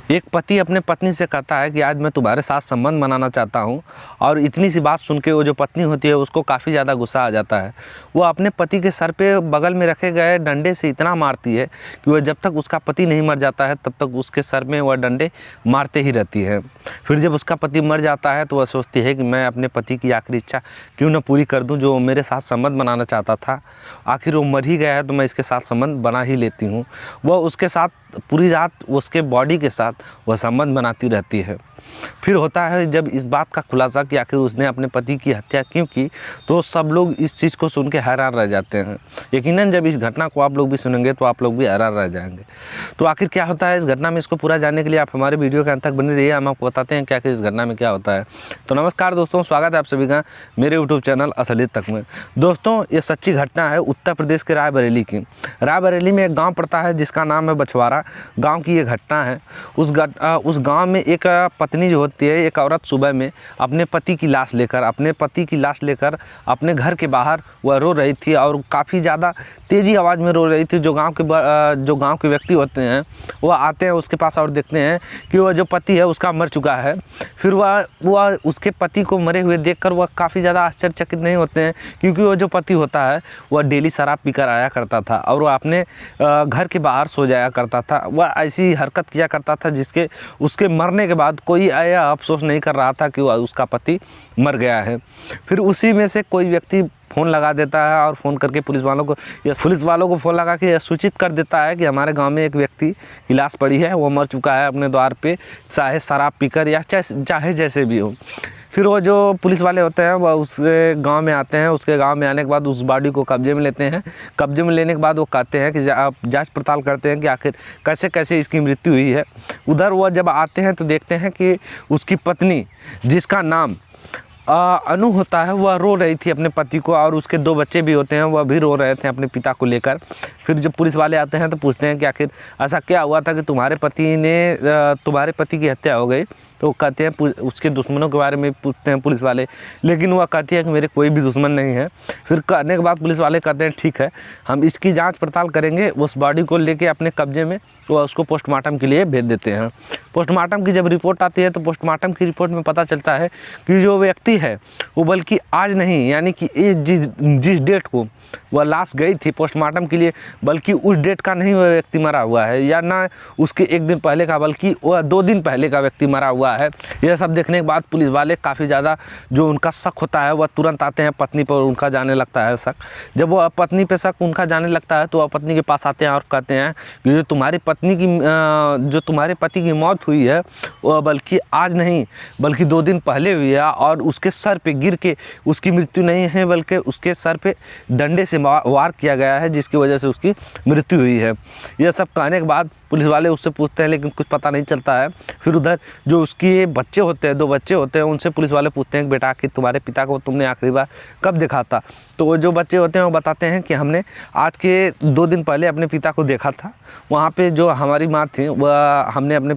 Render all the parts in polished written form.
एक पति अपने पत्नी से कहता है कि आज मैं तुम्हारे साथ संबंध बनाना चाहता हूं, और इतनी सी बात सुन के वो जो पत्नी होती है उसको काफ़ी ज़्यादा गुस्सा आ जाता है। वो अपने पति के सर पे बगल में रखे गए डंडे से इतना मारती है कि वह जब तक उसका पति नहीं मर जाता है तब तक उसके सर में वह डंडे मारते ही रहती है। फिर जब उसका पति मर जाता है तो वह सोचती है कि मैं अपने पति की आखिरी इच्छा क्यों न पूरी कर दूँ, जो मेरे साथ संबंध बनाना चाहता था। आखिर वो मर ही गया है तो मैं इसके साथ संबंध बना ही लेती हूँ। वह उसके साथ पूरी रात उसके बॉडी के साथ वह संबंध बनाती रहती है। फिर होता है जब इस बात का खुलासा कि आखिर उसने अपने पति की हत्या क्यों की, तो सब लोग इस चीज़ को सुन के हैरान रह जाते हैं। यकीनन जब इस घटना को आप लोग भी सुनेंगे तो आप लोग भी हैरान रह जाएंगे। तो आखिर क्या होता है इस घटना में, इसको पूरा जानने के लिए आप हमारे वीडियो के अंत तक बने रहिए। हम आपको बताते हैं कि आखिर इस घटना में क्या होता है। तो नमस्कार दोस्तों, स्वागत है आप सभी का मेरे यूट्यूब चैनल असलियत तक में। दोस्तों, ये सच्ची घटना है उत्तर प्रदेश के रायबरेली की। रायबरेली में एक गाँव पड़ता है जिसका नाम है बछवाड़ा। गाँव की ये घटना है। उस गाँव में एक पत्नी जो होती है, एक औरत सुबह में अपने पति की लाश लेकर अपने घर के बाहर वह रो रही थी, और काफ़ी ज़्यादा तेज़ी आवाज़ में रो रही थी। जो गांव के व्यक्ति होते हैं वह आते हैं उसके पास और देखते हैं कि वह जो पति है उसका मर चुका है। फिर वह उसके पति को मरे हुए देखकर वह काफ़ी ज़्यादा आश्चर्यचकित नहीं होते हैं, क्योंकि वह जो पति होता है वह डेली शराब पीकर आया करता था और वह अपने घर के बाहर सो जाया करता था। वह ऐसी हरकत किया करता था जिसके उसके मरने के बाद कोई यह अफसोस नहीं कर रहा था कि उसका पति मर गया है। फिर उसी में से कोई व्यक्ति फ़ोन लगा देता है और फ़ोन करके पुलिस वालों को फ़ोन लगा के यह सूचित कर देता है कि हमारे गांव में एक व्यक्ति की लाश पड़ी है, वो मर चुका है अपने द्वार पे, चाहे शराब पीकर या चाहे जैसे भी हो। फिर वो जो पुलिस वाले होते हैं वह उसके गांव में आते हैं। उसके गांव में आने के बाद उस बॉडी को कब्जे में लेते हैं। कब्जे में लेने के बाद वो कहते हैं कि आप जांच पड़ताल करते हैं कि आखिर कैसे कैसे इसकी मृत्यु हुई है। उधर वह जब आते हैं तो देखते हैं कि उसकी पत्नी, जिसका नाम अनु होता है, वह रो रही थी अपने पति को, और उसके 2 बच्चे भी होते हैं, वह भी रो रहे थे अपने पिता को लेकर। फिर जब पुलिस वाले आते हैं तो पूछते हैं कि आखिर ऐसा क्या हुआ था कि तुम्हारे पति की हत्या हो गई। तो कहते हैं, उसके दुश्मनों के बारे में पूछते हैं पुलिस वाले, लेकिन वह कहती है कि मेरे कोई भी दुश्मन नहीं है। फिर कहने के बाद पुलिस वाले कहते हैं ठीक है, हम इसकी जांच पड़ताल करेंगे। उस बॉडी को लेके अपने कब्जे में वह उसको पोस्टमार्टम के लिए भेज देते हैं। पोस्टमार्टम की जब रिपोर्ट आती है तो पोस्टमार्टम की रिपोर्ट में पता चलता है कि जो व्यक्ति है वो बल्कि आज नहीं, यानी कि जिस डेट को वह लाश गई थी पोस्टमार्टम के लिए, बल्कि उस डेट का नहीं वह व्यक्ति मरा हुआ है, या ना उसके 1 दिन पहले का, बल्कि वह 2 दिन पहले का व्यक्ति मरा हुआ है। यह सब देखने के बाद पुलिस वाले काफ़ी ज़्यादा जो उनका शक होता है वह तुरंत आते हैं पत्नी पर, उनका जाने लगता है शक। जब वह पत्नी पर शक उनका जाने लगता है तो वह पत्नी के पास आते हैं और कहते हैं कि जो तुम्हारे पति की मौत हुई है वह बल्कि आज नहीं बल्कि 2 दिन पहले हुई है, और उसके सर पे गिर के उसकी मृत्यु नहीं है, बल्कि उसके सर पे डंडे से वार किया गया है, जिसकी वजह से उसकी मृत्यु हुई है। यह सब कहने के बाद पुलिस वाले उससे पूछते हैं, लेकिन कुछ पता नहीं चलता है। फिर उधर जो उसके बच्चे होते हैं, 2 बच्चे होते हैं, उनसे पुलिस वाले पूछते हैं कि बेटा आखिर तुम्हारे पिता को तुमने आखिरी बार कब देखा था। तो वो जो बच्चे होते हैं वो बताते हैं कि हमने आज के 2 दिन पहले अपने पिता को देखा था। वहाँ पे जो हमारी माँ थी वह हमने अपनी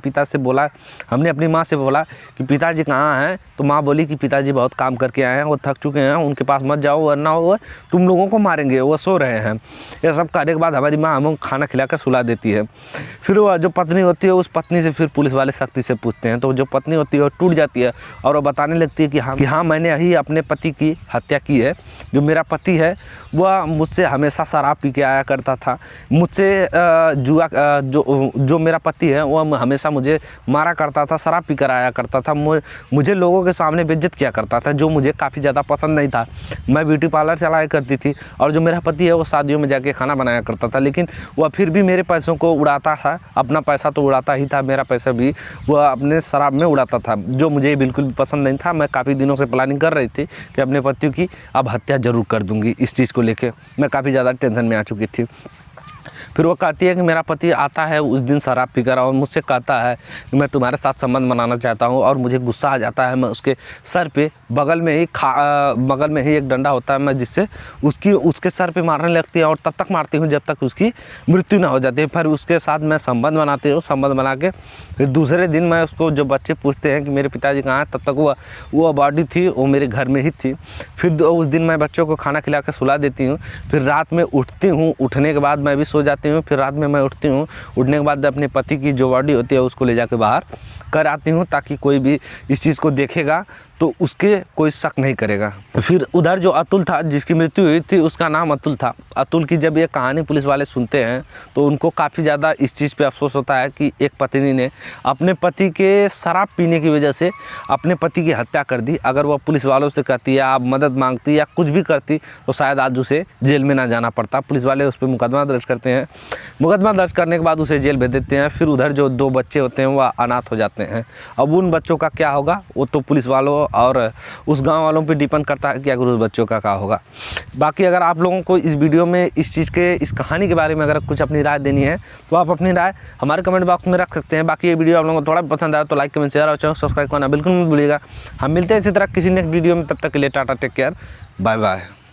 माँ से बोला कि पिताजी कहाँ हैं, तो माँ बोली कि पिताजी बहुत काम करके आए हैं, वो थक चुके हैं, उनके पास मत जाओ वरना वो तुम लोगों को मारेंगे, वो सो रहे हैं। यह सब करने के बाद हमारी माँ हमें खाना खिलाकर सुला देती है। फिर वह जो पत्नी होती है उस पत्नी से फिर पुलिस वाले सख्ती से पूछते हैं, तो जो पत्नी होती है वो टूट जाती है और वो बताने लगती है कि हाँ मैंने ही अपने पति की हत्या की है। जो मेरा पति है वह मुझसे हमेशा शराब पी के आया करता था, मुझसे जो मेरा पति है वह हमेशा मुझे मारा करता था, शराब पी कर आया करता था, मुझे लोगों के सामने बेइज्जत किया करता था, जो मुझे काफ़ी ज़्यादा पसंद नहीं था। मैं ब्यूटी पार्लर चलाया करती थी, और जो मेरा पति है वो शादियों में जाके खाना बनाया करता था, लेकिन वह फिर भी मेरे पैसों को उड़ाता था। अपना पैसा तो उड़ाता ही था, मेरा पैसा भी वह अपने शराब में उड़ाता था, जो मुझे बिल्कुल भी पसंद नहीं था। मैं काफ़ी दिनों से प्लानिंग कर रही थी कि अपने पति की अब हत्या ज़रूर कर दूंगी। इस चीज़ को लेके मैं काफ़ी ज़्यादा टेंशन में आ चुकी थी। फिर वो कहती है कि मेरा पति आता है उस दिन शराब पीकर और मुझसे कहता है कि मैं तुम्हारे साथ संबंध बनाना चाहता हूँ, और मुझे गुस्सा आ जाता है। मैं उसके सर पे बगल में ही एक डंडा होता है, मैं जिससे उसके सर पे मारने लगती है, और तब तक मारती हूँ जब तक उसकी मृत्यु ना हो जाती है। फिर उसके साथ मैं संबंध बनाती हूँ। संबंध बना के फिर दूसरे दिन मैं उसको, जो बच्चे पूछते हैं कि मेरे पिताजी कहाँ हैं, तब तक वो बॉडी थी वो मेरे घर में ही थी। फिर उस दिन मैं बच्चों को खाना खिला कर सुला देती हूँ। फिर रात में उठती हूँ, उठने के बाद मैं भी सो जाती जाती हूँ, फिर रात में मैं उठती हूँ, उठने के बाद अपने पति की जो बॉडी होती है उसको ले जाके बाहर कर आती हूँ, ताकि कोई भी इस चीज़ को देखेगा तो उसके कोई शक नहीं करेगा। फिर उधर जो अतुल था, जिसकी मृत्यु हुई थी, उसका नाम अतुल था। अतुल की जब ये कहानी पुलिस वाले सुनते हैं तो उनको काफ़ी ज़्यादा इस चीज़ पे अफसोस होता है कि एक पत्नी ने अपने पति के शराब पीने की वजह से अपने पति की हत्या कर दी। अगर वह पुलिस वालों से कहती या मदद मांगती या कुछ भी करती तो शायद आज उसे जेल में ना जाना पड़ता। पुलिस वाले उस पर मुकदमा दर्ज करते हैं। मुकदमा दर्ज करने के बाद उसे जेल भेज देते हैं। फिर उधर जो 2 बच्चे होते हैं वह अनाथ हो जाते हैं। अब उन बच्चों का क्या होगा वो तो पुलिस वालों और उस गांव वालों पे डिपेंड करता है कि अगर उस बच्चों का क्या होगा। बाकी अगर आप लोगों को इस वीडियो में इस चीज़ के, इस कहानी के बारे में अगर कुछ अपनी राय देनी है तो आप अपनी राय हमारे कमेंट बॉक्स में रख सकते हैं। बाकी ये वीडियो आप लोगों को थोड़ा पसंद आया तो लाइक, कमेंट, शेयर और चैनल सब्सक्राइब करना बिल्कुल मत भूलिएगा। हम मिलते हैं इसी तरह किसी नेक्स्ट वीडियो में, तब तक के लिए tata, take care, bye bye.